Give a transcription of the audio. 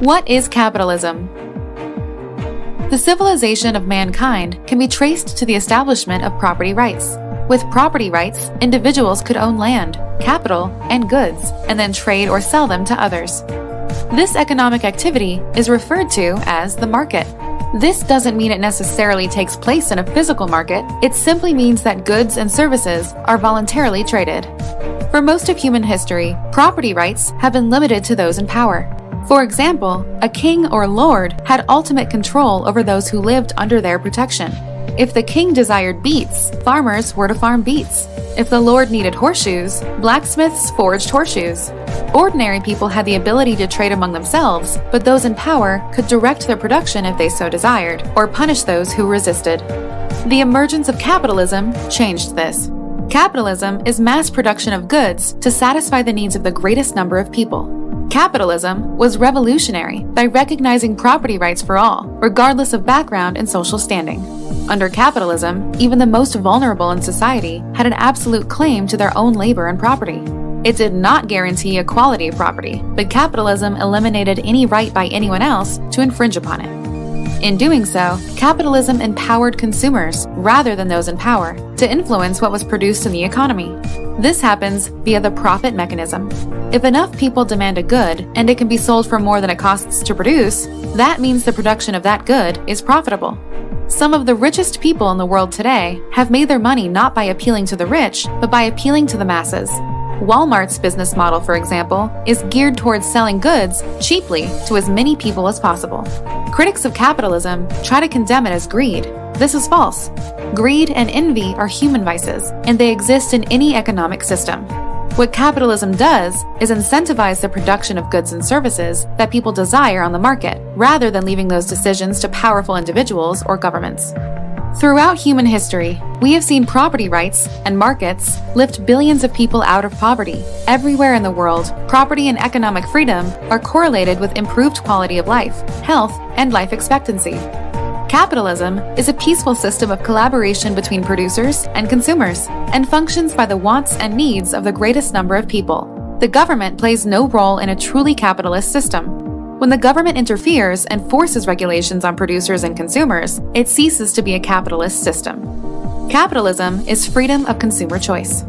What is capitalism? The civilization of mankind can be traced to the establishment of property rights. With property rights, individuals could own land, capital, and goods, and then trade or sell them to others. This economic activity is referred to as the market. This doesn't mean it necessarily takes place in a physical market, it simply means that goods and services are voluntarily traded. For most of human history, property rights have been limited to those in power. For example, a king or lord had ultimate control over those who lived under their protection. If the king desired beets, farmers were to farm beets. If the lord needed horseshoes, blacksmiths forged horseshoes. Ordinary people had the ability to trade among themselves, but those in power could direct their production if they so desired, or punish those who resisted. The emergence of capitalism changed this. Capitalism is mass production of goods to satisfy the needs of the greatest number of people. Capitalism was revolutionary by recognizing property rights for all, regardless of background and social standing. Under capitalism, even the most vulnerable in society had an absolute claim to their own labor and property. It did not guarantee equality of property, but capitalism eliminated any right by anyone else to infringe upon it. In doing so, capitalism empowered consumers, rather than those in power, to influence what was produced in the economy. This happens via the profit mechanism. If enough people demand a good, and it can be sold for more than it costs to produce, that means the production of that good is profitable. Some of the richest people in the world today have made their money not by appealing to the rich, but by appealing to the masses. Walmart's business model, for example, is geared towards selling goods cheaply to as many people as possible. Critics of capitalism try to condemn it as greed. This is false. Greed and envy are human vices, and they exist in any economic system. What capitalism does is incentivize the production of goods and services that people desire on the market, rather than leaving those decisions to powerful individuals or governments. Throughout human history, we have seen property rights and markets lift billions of people out of poverty. Everywhere in the world, property and economic freedom are correlated with improved quality of life, health, and life expectancy. Capitalism is a peaceful system of collaboration between producers and consumers, and functions by the wants and needs of the greatest number of people. The government plays no role in a truly capitalist system. When the government interferes and forces regulations on producers and consumers, it ceases to be a capitalist system. Capitalism is freedom of consumer choice.